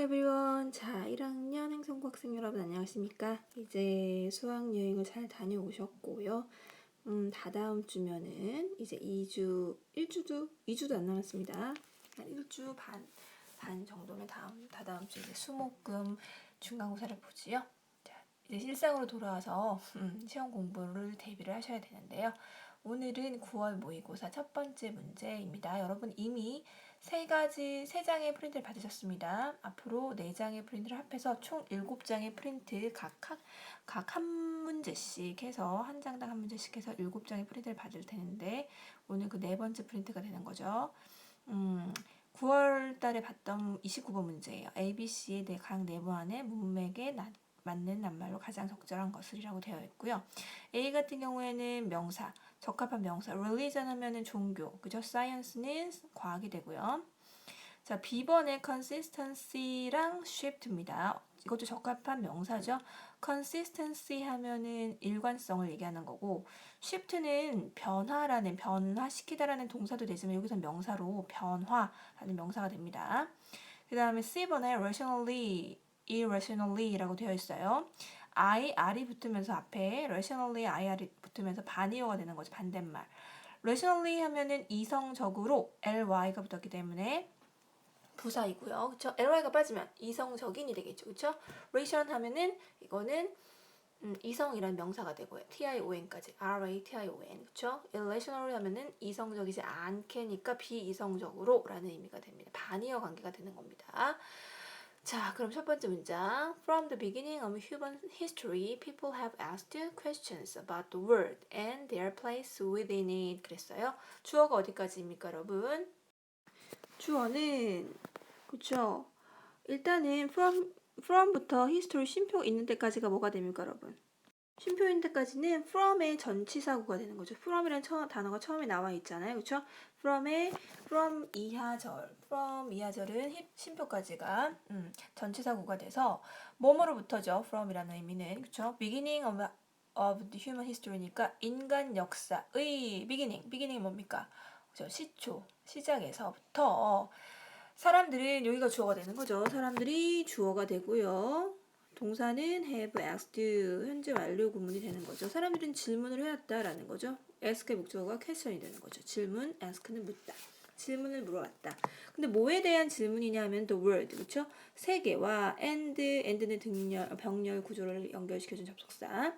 everyone. 자, 1학년 행성고 학생 여러분 안녕하십니까? 이제 수학여행을 잘 다녀오셨고요. 다다음 주면은 이제 2주도 안 남았습니다. 한 1주 반 정도면 다다음 주 이제 수목금 중간고사를 보지요. 자, 이제 일상으로 돌아와서 시험 공부를 대비를 하셔야 되는데요. 오늘은 9월 모의고사 첫 번째 문제입니다. 여러분 이미 세 장의 프린트를 받으셨습니다. 앞으로 4장의 프린트를 합해서 총 7장의 프린트 각 한 문제씩 해서 한 장당 한 문제씩 해서 7장의 프린트를 받을 텐데 오늘 그 4번째 프린트가 되는 거죠. 9월 달에 봤던 29번 문제예요. ABC의 각 네모 안에 문맥에 맞는 낱말로 가장 적절한 것을이라고 되어 있고요. A 같은 경우에는 명사, 적합한 명사, religion 하면은 종교, 그죠? science는 과학이 되고요. 자, B번의 consistency랑 shift입니다. 이것도 적합한 명사죠. consistency 하면은 일관성을 얘기하는 거고, shift는 변화시키다라는 동사도 되지만 여기서 명사로 변화라는 명사가 됩니다. 그 다음에 C번에 irrationally라고 되어 있어요. R이 붙으면서 앞에 rationally IR이 붙으면서 반이어가 되는 거죠. 반대말. rationally 하면은 이성적으로 ly가 붙었기 때문에 부사이고요. 그쵸? ly가 빠지면 이성적인이 되겠죠. 그쵸? ration 하면은 이거는 이성이란 명사가 되고요. tion까지 ration. 그쵸? irrationally 하면은 이성적이지 않게니까 비이성적으로라는 의미가 됩니다. 반이어 관계가 되는 겁니다. 자, 그럼 첫 번째 문장. From the beginning of human history, people have asked questions about the world and their place within it. 그랬어요. 주어가 어디까지입니까, 여러분? 주어는 그쵸? 일단은 from부터 history 쉼표 있는 데까지가 뭐가 됩니까, 여러분? 쉼표 있는 데까지는 from의 전치사구가 되는 거죠. from이라는 단어가 처음에 나와 있잖아요. 그쵸? from 이하절은 쉼표까지가 전치사구가 돼서 뭐뭐로부터죠. from이라는 의미는 그쵸? beginning of the human history니까 인간 역사의 beginning이 뭡니까? 그죠? 시작에서부터 사람들은 여기가 주어가 되는 거죠. 사람들이 주어가 되고요. 동사는 have asked 현재 완료 구문이 되는 거죠. 사람들은 질문을 해왔다라는 거죠. ask의 목적어가 question이 되는 거죠. 질문, ask는 묻다. 질문을 물어왔다. 근데 뭐에 대한 질문이냐 하면 the world, 그렇죠? 세계와 and는 병렬 구조를 연결시켜준 접속사.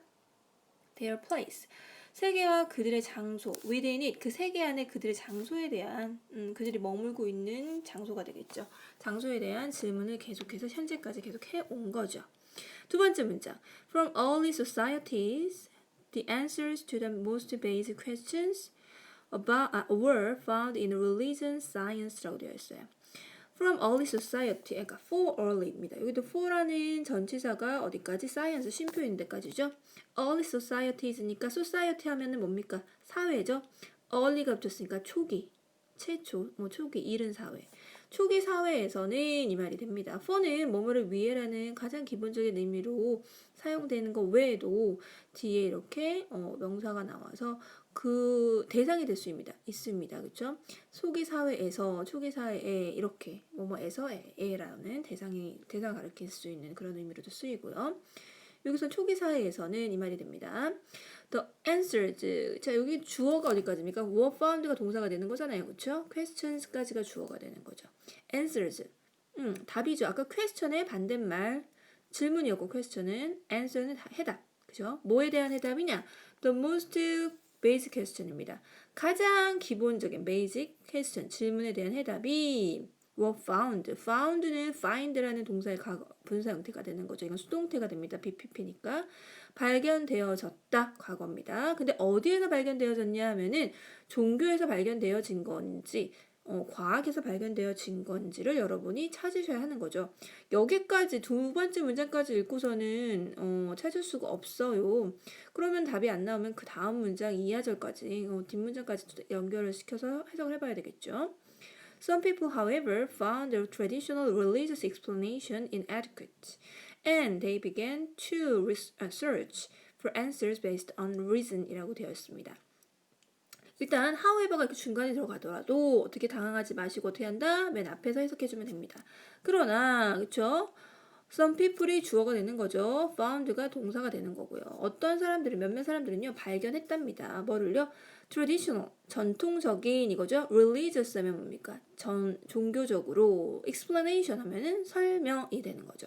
their place. 세계와 그들의 장소, within it, 그 세계 안에 그들의 장소에 대한, 그들이 머물고 있는 장소가 되겠죠. 장소에 대한 질문을 계속해서 현재까지 계속 해온 거죠. 두 번째 문장. From early societies, the answers to the most basic questions were found in religion, science라고 되어 있어요. From early society, 그러니까 for early입니다. 여기도 for라는 전치사가 어디까지? science, 쉼표인 데까지죠. early societies니까 society 하면은 뭡니까? 사회죠. early가 붙었으니까 초기, 최초, 초기, 이른 사회. 초기 사회에서는 이 말이 됩니다. for는 뭐뭐를 위해라는 가장 기본적인 의미로 사용되는 것 외에도 뒤에 이렇게 명사가 나와서 그 대상이 될 수 있습니다. 그렇죠? 초기 사회에 이렇게 뭐뭐에서 에라는 대상을 가리킬 수 있는 그런 의미로도 쓰이고요. 여기서 초기 사회에서는 이 말이 됩니다. The answers. 자, 여기 주어가 어디까지입니까? were found가 동사가 되는 거잖아요. 그렇죠? questions까지가 주어가 되는 거죠. answers. 답이죠. 아까 question의 반대말 질문이었고 question은 answer는 해답. 그죠? 뭐에 대한 해답이냐? The most basic question입니다. 가장 기본적인 basic question 질문에 대한 해답이 were found. found는 find라는 동사의 분사 형태가 되는 거죠. 이건 수동태가 됩니다. BPP니까. 발견되어졌다. 과거입니다. 근데 어디에서 발견되어졌냐 하면은 종교에서 발견되어진 건지 과학에서 발견되어진 건지를 여러분이 찾으셔야 하는 거죠. 여기까지 두 번째 문장까지 읽고서는 찾을 수가 없어요. 그러면 답이 안 나오면 그 다음 문장 이하절까지 뒷문장까지 연결을 시켜서 해석을 해봐야 되겠죠. Some people, however, found the traditional religious explanation inadequate, and they began to search for answers based on reason이라고 되어 있습니다. 일단 however가 이렇게 중간에 들어가더라도 어떻게 당황하지 마시고 어떻게 한다? 맨 앞에서 해석해주면 됩니다. 그러나 그쵸? Some people이 주어가 되는 거죠. found가 동사가 되는 거고요. 어떤 사람들은 몇몇 사람들은요 발견했답니다. 뭐를요? traditional 전통적인 이거죠. religious 하면 뭡니까? 종교적으로 explanation 하면은 설명이 되는 거죠.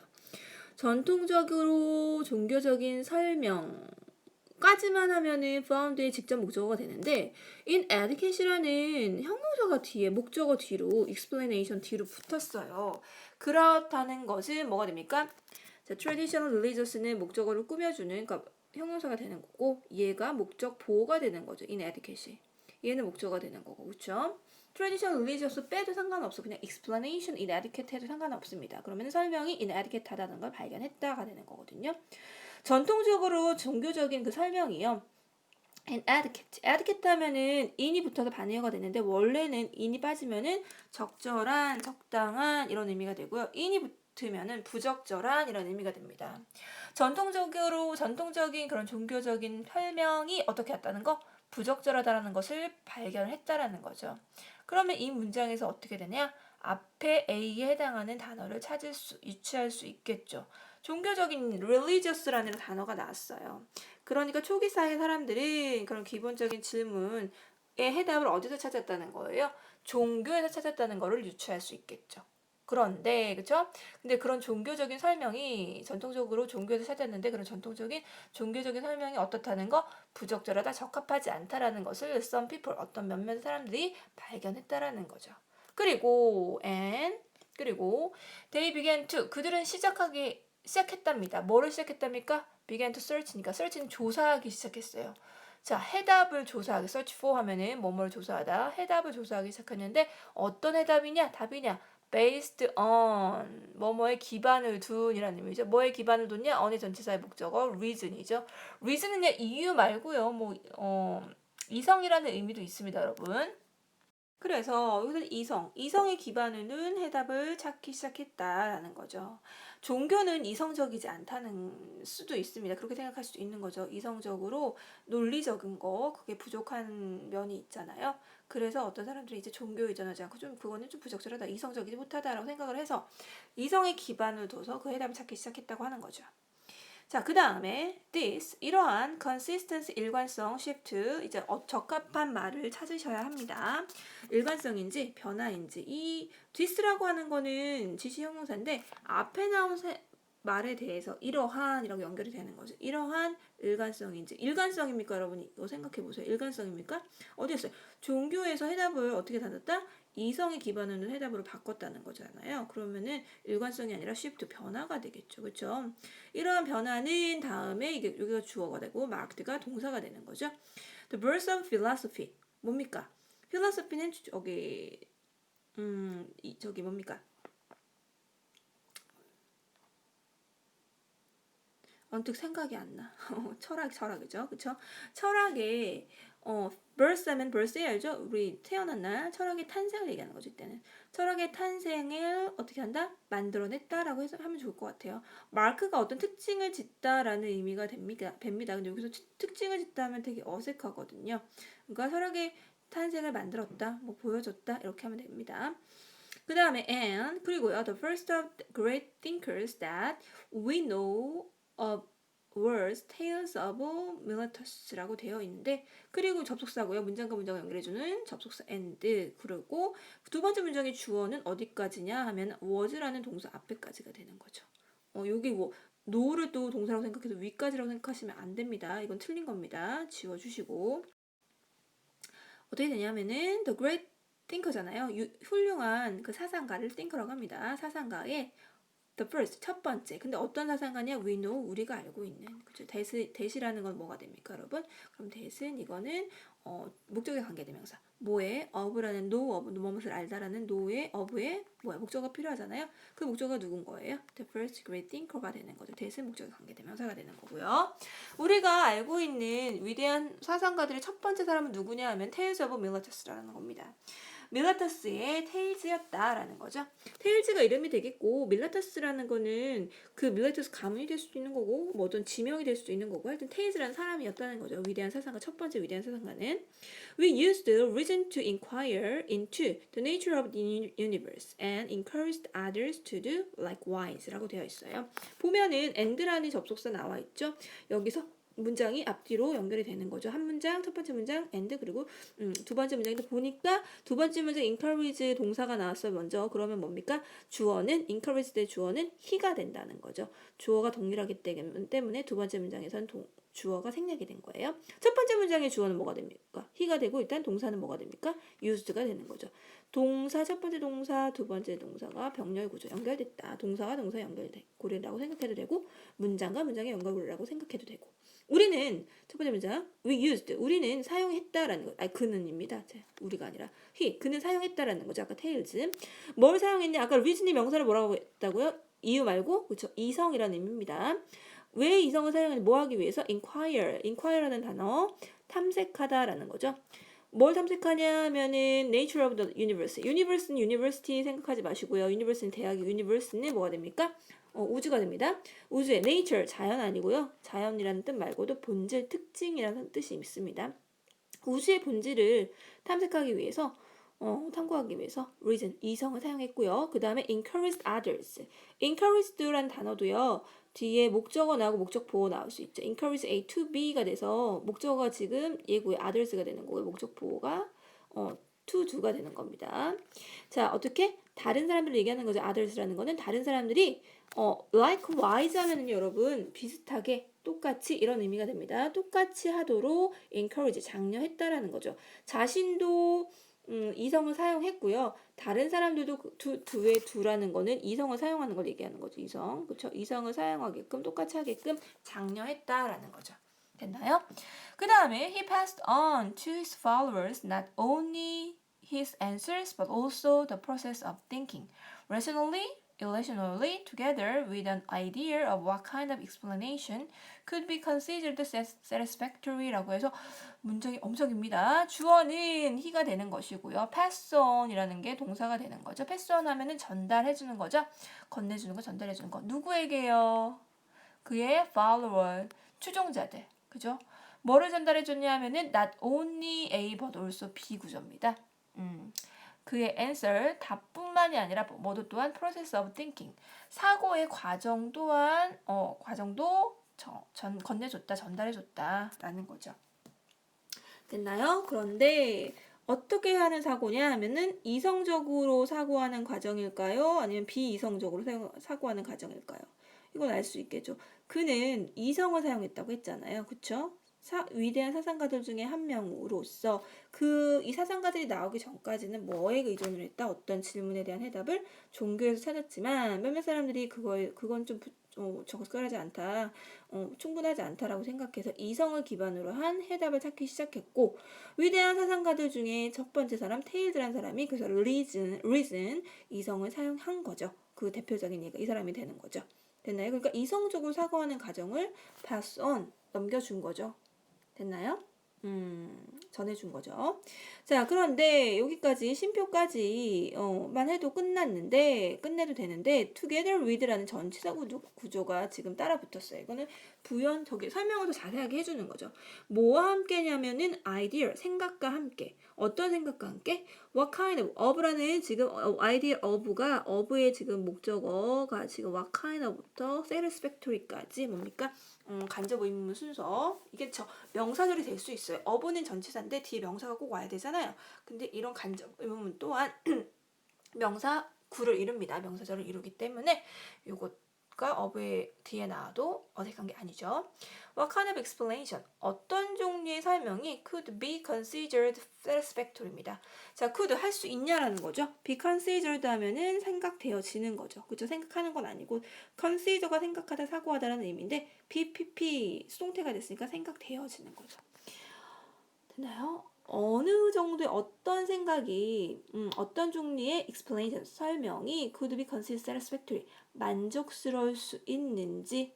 전통적으로 종교적인 설명까지만 하면은 found의 직접 목적어가 되는데 in education이라는 형용사가 뒤에 목적어 뒤로 explanation 뒤로 붙었어요. 그렇다는 것은 뭐가 됩니까? 자, traditional religious는 목적어를 꾸며주는 그러니까 형용사가 되는 거고 얘가 목적 보호가 되는 거죠. in education. 얘는 목적어가 되는 거고 그렇죠? traditional religious 빼도 상관없어. 그냥 explanation inadequate 해도 상관없습니다. 그러면 설명이 inadequate하다는 걸 발견했다가 되는 거거든요. 전통적으로 종교적인 그 설명이요. inadequate. adequate 하면은 in이 붙어서 반의어가 되는데 원래는 in이 빠지면은 적절한, 적당한 이런 의미가 되고요. in이 붙으면은 부적절한 이런 의미가 됩니다. 전통적인 그런 종교적인 설명이 어떻게 했다는 거? 부적절하다는 것을 발견했다라는 거죠. 그러면 이 문장에서 어떻게 되냐? 앞에 A에 해당하는 단어를 유추할 수 있겠죠. 종교적인 religious라는 단어가 나왔어요. 그러니까 초기 사회 사람들은 그런 기본적인 질문의 해답을 어디서 찾았다는 거예요? 종교에서 찾았다는 거를 유추할 수 있겠죠. 그런데 그렇죠? 근데 그런 종교적인 설명이 전통적으로 종교에서 찾았는데 그런 전통적인 종교적인 설명이 어떻다는 거? 부적절하다, 적합하지 않다라는 것을 some people 어떤 몇몇 사람들이 발견했다라는 거죠. 그리고 they began to 그들은 시작했답니다. 뭐를 시작했답니까? began to search니까 search는 조사하기 시작했어요. 자, 해답을 조사하기 search for 하면은 뭐뭐를 조사하다 해답을 조사하기 시작했는데 어떤 해답이냐? 답이냐? based on 뭐뭐에 기반을 둔이라는 의미죠. 뭐에 기반을 뒀냐? on의 전치사의 목적어 reason이죠. reason은요 이유 말고요. 이성이라는 의미도 있습니다, 여러분. 그래서 여기서 이성에 기반을 둔 해답을 찾기 시작했다라는 거죠. 종교는 이성적이지 않다는 수도 있습니다. 그렇게 생각할 수도 있는 거죠. 이성적으로 논리적인 거 그게 부족한 면이 있잖아요. 그래서 어떤 사람들이 이제 종교에 의존하지 않고 좀 그거는 좀 부적절하다, 이성적이지 못하다라고 생각을 해서 이성에 기반을 둬서 그 해답을 찾기 시작했다고 하는 거죠. 자, 그 다음에 this 이러한 consistency 일관성 shift 이제 적합한 말을 찾으셔야 합니다. 일관성인지 변화인지 이 this라고 하는 거는 지시 형용사인데 앞에 나온 말에 대해서 이러한이라고 연결이 되는 거죠. 이러한 일관성입니까 여러분? 이거 생각해 보세요. 일관성입니까? 어디였어요? 종교에서 해답을 어떻게 받았다? 이성에 기반하는 해답으로 바꿨다는 거잖아요. 그러면은 일관성이 아니라 shift 변화가 되겠죠. 그렇죠? 이러한 변화는 다음에 이게 여기가 주어가 되고 marked가 동사가 되는 거죠. The birth of philosophy 뭡니까? philosophy는 저기 뭡니까? 언뜻 생각이 안 나. 철학이죠. 그쵸? 철학의, birth 하면 birthday 알죠? 우리 태어난 날, 철학의 탄생을 얘기하는 거죠, 이때는. 철학의 탄생을 어떻게 한다? 만들어냈다라고 해서 하면 좋을 것 같아요. 마크가 어떤 특징을 짓다라는 의미가 됩니다. 근데 여기서 특징을 짓다 하면 되게 어색하거든요. 그러니까 철학의 탄생을 만들었다, 보여줬다, 이렇게 하면 됩니다. 그 다음에 and 그리고요 the first of the great thinkers that we know of words tales of Meletus라고 되어 있는데 그리고 접속사고요 문장과 문장을 연결해주는 접속사 and 그리고 두 번째 문장의 주어는 어디까지냐 하면 was라는 동사 앞에까지가 되는 거죠. 여기 no를 또 동사라고 생각해서 위까지라고 생각하시면 안 됩니다. 이건 틀린 겁니다. 지워주시고 어떻게 되냐면은 the great thinker잖아요. 훌륭한 그 사상가를 thinker라고 합니다. 사상가의 the first 첫 번째. 근데 어떤 사상가냐? we know 우리가 알고 있는. 그죠? that이라는 건 뭐가 됩니까, 여러분? 그럼 that은 이거는 목적에 관계대명사. 뭐에 of라는 know of 무엇을 알다라는 know의 of의 목적어가 필요하잖아요. 그 목적어가 누군 거예요? the first great thinker가 되는 거죠. that은 목적에 관계대명사가 되는 거고요. 우리가 알고 있는 위대한 사상가들의 첫 번째 사람은 누구냐 하면 Tales of Meletus라는 겁니다. 밀라터스의 테일즈였다라는 거죠. 테일즈가 이름이 되겠고 밀라터스라는 거는 그 밀라터스 가문이 될 수도 있는 거고 뭐 어떤 지명이 될 수도 있는 거고 하여튼 테일즈라는 사람이었다는 거죠. 위대한 사상가 첫 번째 위대한 사상가는 We used reason to inquire into the nature of the universe and encouraged others to do likewise 라고 되어 있어요. 보면은 and라는 접속사 나와 있죠. 여기서 문장이 앞뒤로 연결이 되는 거죠. 한 문장, 첫 번째 문장 and 그리고 두 번째 문장인데 보니까 두 번째 문장 encourage 동사가 나왔어요. 먼저 그러면 뭡니까? 주어는 encourage 대 주어는 he가 된다는 거죠. 주어가 동일하기 때문에 두 번째 문장에서는 주어가 생략이 된 거예요. 첫 번째 문장의 주어는 뭐가 됩니까? he가 되고 일단 동사는 뭐가 됩니까? used가 되는 거죠. 동사 첫 번째 동사 두 번째 동사가 병렬 구조 연결됐다. 동사와 동사 연결돼 고리라고 생각해도 되고 문장과 문장의 연결고리라고 생각해도 되고 우리는 첫 번째 문장 we used 우리는 사용했다라는 거 아니 그는입니다. 우리가 아니라 he 그는 사용했다라는 거죠. 아까 tales 뭘 사용했냐 아까 reason이 명사를 뭐라고 했다고요? 이유 말고 그렇죠 이성이라는 의미입니다. 왜 이성을 사용했냐 뭐 하기 위해서 inquire라는 단어 탐색하다라는 거죠. 뭘 탐색하냐 하면은 nature of the universe는 university 생각하지 마시고요. university는 대학이 universe는 뭐가 됩니까? 우주가 됩니다. 우주의 nature 자연 아니고요. 자연이라는 뜻 말고도 본질 특징이라는 뜻이 있습니다. 우주의 본질을 탐색하기 위해서 탐구하기 위해서 reason 이성을 사용했고요. 그 다음에 encouraged others encouraged라는 단어도요. 뒤에 목적어 나오고 목적보호 나올 수 있죠. encourage A to B가 돼서 목적어가 지금 예고의 others가 되는 거고요. 목적보호가 to do가 되는 겁니다. 자 어떻게? 다른 사람들을 얘기하는 거죠. others라는 거는 다른 사람들이 likewise 하면은 여러분 비슷하게 똑같이 이런 의미가 됩니다. 똑같이 하도록 encourage 장려했다라는 거죠. 자신도 이성을 사용했고요. 다른 사람들도 두의 두라는 거는 이성을 사용하는 걸 얘기하는 거죠. 이성. 그렇죠? 이성을 사용하게끔 똑같이 하게끔 장려했다라는 거죠. 됐나요? 그 다음에 he passed on to his followers not only his answers but also the process of thinking rationally, irrationally, together with an idea of what kind of explanation could be considered satisfactory라고 해서 문장이 엄청 깁니다. 주어는 he가 되는 것이고요. pass on이라는 게 동사가 되는 거죠. pass on 하면은 전달해주는 거죠. 건네주는 거, 전달해주는 거. 누구에게요? 그의 follower, 추종자들. 그죠? 뭐를 전달해줬냐 하면은 not only A but also B 구조입니다. 그의 answer, 답뿐만이 아니라 모두 또한 process of thinking, 사고의 과정 또한 과정도 건네줬다, 전달해줬다 라는 거죠. 됐나요? 그런데 어떻게 하는 사고냐 하면은 이성적으로 사고하는 과정일까요? 아니면 비이성적으로 사고하는 과정일까요? 이건 알 수 있겠죠. 그는 이성을 사용했다고 했잖아요. 그쵸? 위대한 사상가들 중에 한 명으로서 이 사상가들이 나오기 전까지는 뭐에 의존을 했다? 어떤 질문에 대한 해답을 종교에서 찾았지만 몇몇 사람들이 그건 좀 적절하지 않다, 충분하지 않다라고 생각해서 이성을 기반으로 한 해답을 찾기 시작했고 위대한 사상가들 중에 첫 번째 사람 테일즈라는 사람이 그래서 reason 이성을 사용한 거죠. 그 대표적인 예가 이 사람이 되는 거죠. 됐나요? 그러니까 이성적으로 사고하는 과정을 pass on 넘겨준 거죠. 됐나요? 전해준 거죠. 자, 그런데 여기까지 심표까지만 해도 끝내도 되는데 together with라는 전치사 구조가 지금 따라 붙었어요. 이거는 저기 설명을 더 자세하게 해주는 거죠. 뭐와 함께냐면은 idea, 생각과 함께. 어떤 생각과 함께? What kind of라는 지금 idea of의 지금 목적어가 지금 what kind of부터 satisfactory까지 뭡니까? 간접 의문문 순서. 이게 명사절이 될 수 있어요. of는 전치사인데 뒤에 명사가 꼭 와야 되잖아요. 근데 이런 간접 의문문 또한 명사 구를 이룹니다. 명사절을 이루기 때문에 요것가 of의 뒤에 나와도 어색한 게 아니죠. What kind of explanation? 어떤 종류의 설명이 could be considered satisfactory입니다. 자, could 할 수 있냐라는 거죠. be considered 하면은 생각되어지는 거죠. 그죠? 생각하는 건 아니고 consider가 생각하다, 사고하다라는 의미인데 BPP 수동태가 됐으니까 생각되어지는 거죠. 됐나요? 어느 정도의 어떤 생각이 어떤 종류의 explanation, 설명이 could be considered satisfactory, 만족스러울 수 있는지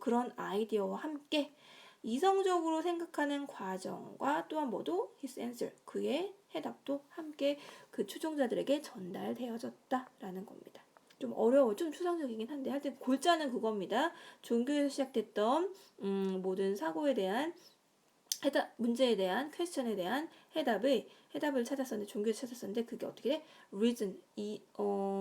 그런 아이디어와 함께 이성적으로 생각하는 과정과 또한 뭐도 his answer, 그의 해답도 함께 그 추종자들에게 전달되어졌다라는 겁니다. 좀 어려워, 좀 추상적이긴 한데 하여튼 골자는 그겁니다. 종교에서 시작됐던 모든 사고에 대한 해답, 문제에 대한 퀘스천에 대한 해답을 찾았었는데 종교에서 찾았었는데 그게 어떻게 돼? reason,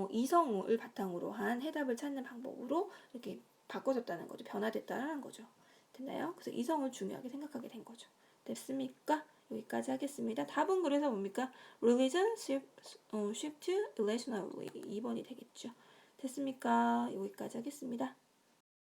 이성을 바탕으로 한 해답을 찾는 방법으로 이렇게 바꿔졌다는 거죠. 변화됐다는 거죠. 됐나요? 그래서 이성을 중요하게 생각하게 된 거죠. 됐습니까? 여기까지 하겠습니다. 답은 그래서 뭡니까? religion shift irrationally 2번이 되겠죠. 됐습니까? 여기까지 하겠습니다.